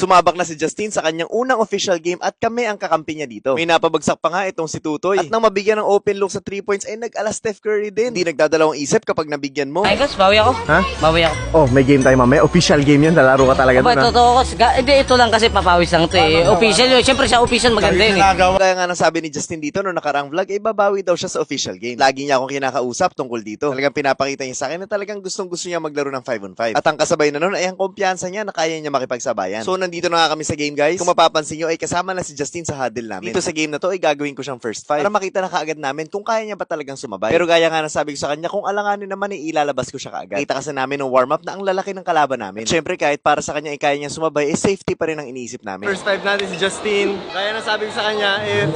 Sumabak na si Justin sa kanyang unang official game at kami ang kakampi niya dito. May napabagsak pa nga itong si Tutoy. At nang mabigyan ng open look sa 3 points ay nag-ala Steph Curry din. Hindi nagdadalawang isip kapag nabigyan mo. Ay, Coach, bawi ako. Ha? Bawi ako. Oh, may game tayo mamaya. Official game yan. Lalaro ka talaga Aba, doon, ha? totoo, Coach. Hindi, ito lang kasi papawis lang ito eh. Official yun. Siyempre sa official maganda yun eh. Kaya nga nasabi ni Justin dito noong nakaraang vlog, ay babawi daw siya sa official game. Lagi niya akong kinakausap tungkol dito. Talagang pinapakita niya sa akin na talagang gustong-gusto niya maglaro ng 5-on-5. At ang kasabay na noon ay ang kumpiyansa niya na kaya niya makipagsabayan. So nandito na nga kami sa game, guys. Kung mapapansin nyo ay kasama na si Justin sa huddle namin. Dito sa game na to ay gagawin ko siyang first five para makita na kaagad namin kung kaya niya ba talagang sumabay. Pero gaya nga nasabi ko sa kanya, kung alanganin naman ay ilalabas ko siya kaagad. Kita kasi namin ng warm-up na ang lalaki ng kalaban namin. At syempre kahit para sa kanya ay kaya niya sumabay, safety pa rin ang iniisip namin. First five natin si Justin. Kaya nasabi ko sa kanya, if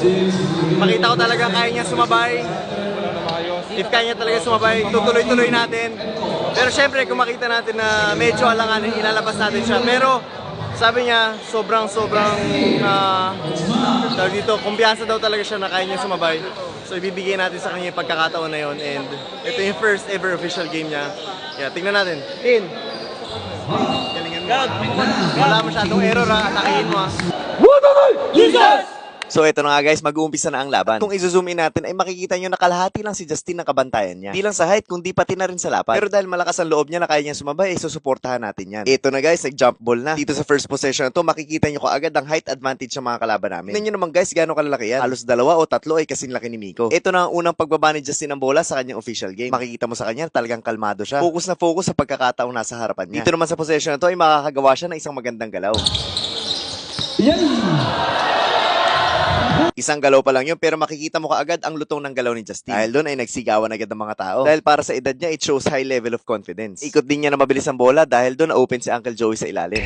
makita ko talaga kaya niya sumabay, if kaya niya talaga sumabay, tutuloy-tuloy natin. Pero syempre, kung makita natin na medyo alanganin, ilalabas natin siya. Pero sabi niya, sobrang dito, kumpiyansa daw talaga siya na kaya niya sumabay. So ibibigay natin sa kanya yung pagkakataon na yun. And ito yung first ever official game niya. Yeah, tingnan natin. In! Galingan mo. Wala masyadong error, ha. Atakihin mo, ha. So eto na nga guys, mag-uumpisa na ang laban. Kung i-zoom in natin ay makikita nyo na kalahati lang si Justin ng kabantayan niya. Di lang sa height, kundi pati na rin sa lapad. Pero dahil malakas ang loob niya na kaya niya sumabay, ay susuportahan natin yan. Eto na guys, nag-jump ball na. Dito sa first possession na to, makikita nyo kaagad ang height advantage ng mga kalaban namin. Tingnan nyo naman guys, gaano kalalaki yan. Halos 2 o 3 ay kasing laki ni Miko. Eto na ang unang pagbaba ni Justin ng bola sa kanyang official game. Makikita mo sa kanya, talagang kalmado siya. Focus na focus sa pagkakataong nasa harapan niya. Dito naman sa possession na to ay makakagawa siya ng isang magandang galaw. Isang galaw pa lang yun, pero makikita mo kaagad ang lutong ng galaw ni Justin. Dahil doon ay nagsigawan agad ng mga tao. Dahil para sa edad niya, it shows high level of confidence. Ikot din niya na mabilis ang bola dahil doon open si Uncle Joey sa ilalim.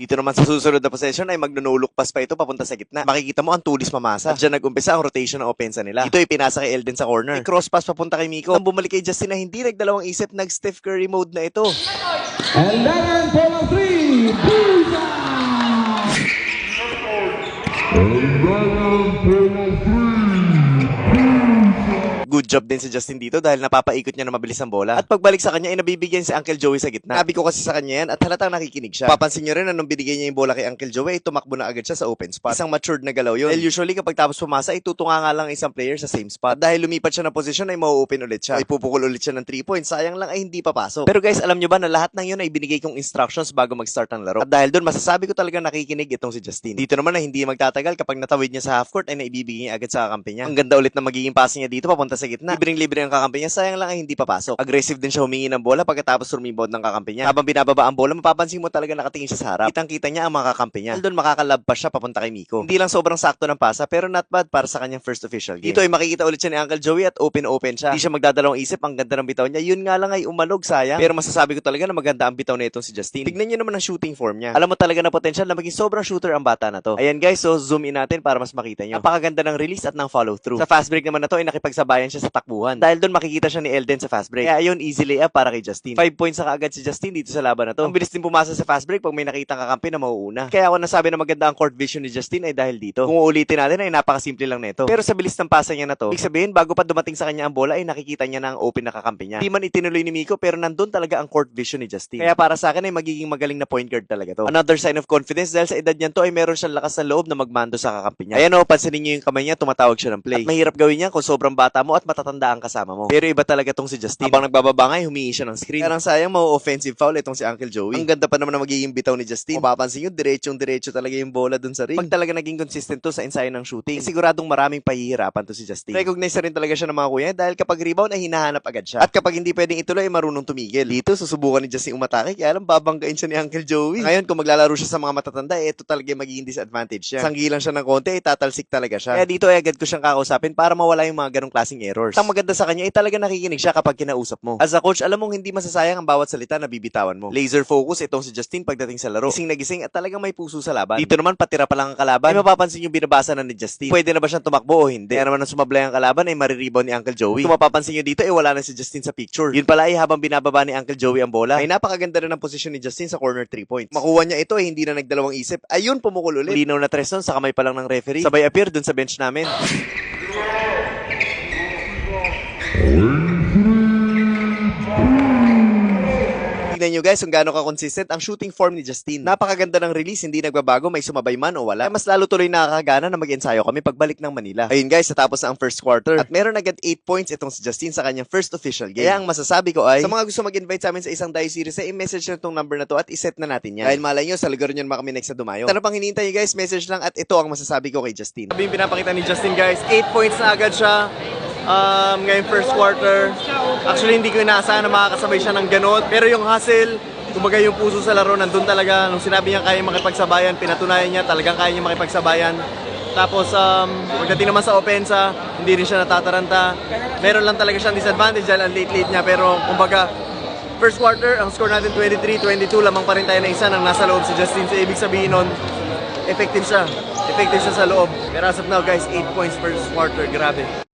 Dito naman sa susunod na possession ay magno-no-look pass pa ito papunta sa gitna. Makikita mo ang tulis mamasa. At dyan nag-umpisa ang rotation ng opensa nila. Ito ay pinasa kay Elden sa corner. Cross pass papunta kay Miko. Nang bumalik kay Justin na hindi nagdalawang isip, nag-Steph Curry mode na ito. And then for the three, Pisa! Good job din si Justin dito dahil napapaikot niya na mabilis ang bola. At pagbalik sa kanya ay nabibigyan si Uncle Joey sa gitna. Sabi ko kasi sa kanya yan at halatang nakikinig siya. Papansin niyo rin na nung binigay niya yung bola kay Uncle Joey ay tumakbo na agad siya sa open spot. Isang matured na galaw yun. Dahil usually kapag tapos pumasa ay tutunga nga lang isang player sa same spot. At dahil lumipat siya ng posisyon ay mau-open ulit siya. Ay pupukol ulit siya ng 3 points. Sayang lang ay hindi papasok. Pero guys, alam niyo ba na lahat ng yun ay binigay kong instructions bago mag-start ang laro. At dahil doon masasabi ko talaga nakikinig itong si Justin. Dito naman na hindi magtatagal kapag natawid niya sa half court ay naibibigay niya agad sa kakampi niya. Ang ganda ulit na magiging passing niya dito papunta sa gitna. Libreng-libre ang kakampi niya, sayang lang ay hindi papasok. Aggressive din siya humingi ng bola pagkatapos rebound ng kakampi niya. Habang binababa ang bola, mapapansin mo talaga nakatingin siya sa harap. Kitang-kita niya ang mga kakampi niya. Doon makakalabpas siya papunta kay Miko. Hindi lang sobrang sakto ng pasa pero not bad para sa kanyang first official game. Dito ay makikita ulit siya ni Uncle Joey at open siya. Hindi siya magdadalawang isip, ang ganda ng bitaw niya. Yun nga lang ay umalog, sayang. Pero masasabi ko talaga na maganda ang bitaw na itong si Justin. Tignan niyo naman ang shooting form niya. Alam mo talaga na potential na maging sobrang shooter ang bata na to. Ayan guys, so zoom in natin para mas makita niyo. Napakaganda ng release at ng follow through. Sa fast break naman na to ay nakipagsabayan siya sa takbuhan. Dahil doon makikita siya ni Elden sa fast break. Kaya ayun, easy layup para kay Justin. 5 points na kaagad si Justin dito sa laban na to. Ang bilis din pumasa sa fast break pag may nakitang kakampi na mauuna. Kaya ako nasabi na maganda ang court vision ni Justin ay dahil dito. Kung uulitin natin ay napakasimple lang nito. Pero sa bilis ng pasa niya na to, ibig sabihin bago pa dumating sa kanya ang bola ay nakikita niya na ang open na kakampi niya. Hindi man itinuloy ni Miko pero nandun talaga ang court vision ni Justin. Kaya para sa akin ay magiging magaling na point guard talaga to. Another sign of confidence dahil sa edad niyan to ay meron siyang lakas ng loob na magmando sa kakampi niya. Ayan o, pansinin niyo yung kamay niya, tumatawag siya ng play. At mahirap gawin niya kung sobrang bata mo at matatanda ang kasama mo. Pero iba talaga tong si Justin. Habang nagbababa nga, humingi siya ng screen. Parang sayang mau-offensive foul itong si Uncle Joey. Ang ganda pa naman na magiging bitaw ni Justin. Mapapansin nyo, diretso talaga yung bola dun sa ring. Pag talaga naging consistent to sa ensayo ng shooting, siguradong maraming pahihirapan to si Justin. Recognize rin talaga siya ng mga kuya dahil kapag rebound ay hinahanap agad siya. At kapag hindi pwedeng ituloy ay marunong tumigil. Dito, susubukan ni Justin umatake kaya alam babanggain siya ni Uncle Joey. Ngayon, kung maglalaro siya sa mga matatanda, ito talaga yung magiging disadvantage siya. Sanggilan siya ng konti, tatalsik talaga siya. Kaya dito ay agad ko siyang kakausapin para mawala yung mga ganong klaseng errors. Ang maganda sa kanya ay talaga nakikinig siya kapag kinausap mo. As a coach, alam mong hindi masasayang ang bawat salita na bibitawan mo. Laser focus itong si Justin pagdating sa laro. Gising na gising at talagang may puso sa laban. Dito naman patira pa lang ang kalaban. Ay mapapansin yung binabasa na ni Justin. Pwede na ba siyang tumakbo o hindi? Kaya naman nang sumablay ang kalaban ay marirebound ni Uncle Joey. Kung mapapansin nyo dito ay wala na si Justin sa picture. Yun pala ay habang binababa ni Uncle Joey ang bola ay napakaganda rin ang posisyon ni Justin sa corner 3 points. Makuha niya ito ay hindi na nagdalawang isip. Ayun, pumukul ulit. Linaw na tres nun sa kamay pa lang ng referee. Sabay appear dun sa bench namin. Tignan nyo guys kung gaano ka-consistent ang shooting form ni Justin. Napakaganda ng release, hindi nagbabago, may sumabay man o wala. Kaya mas lalo tuloy nakakagana na mag-ensayo kami pagbalik ng Manila. Ayun guys, natapos na ang first quarter. At meron agad 8 points itong si Justin sa kanyang first official game. Kaya ang masasabi ko ay, sa mga gusto mag-invite sa amin sa isang Dive series, ay i-message nyo itong number na to at iset na natin yan. Dahil malay nyo, sa lugar nyo naman kami next na dumayo. Ano pang hinihintay nyo guys, message lang at ito ang masasabi ko kay Justin. Sabi yung pinapakita ni Justin guys, 8 points na agad siya. Ngayong first quarter. Actually, hindi ko inaasahan na makakasabay siya ng ganun. Pero yung hustle, kumbaga yung puso sa laro, nandun talaga. Nung sinabi niya kaya makipagsabayan, pinatunayan niya talagang kaya niya makipagsabayan. Tapos, pagdating naman sa opensa, hindi rin siya natataranta. Meron lang talaga siyang disadvantage dahil ang late-late niya. Pero, kumbaga, first quarter, ang score natin 23-22, lamang pa rin tayo na isa nang nasa loob si Justin. So, ibig sabihin nun, effective siya. Effective siya sa loob. Pero as of now, guys, 8 points first quarter. Grabe.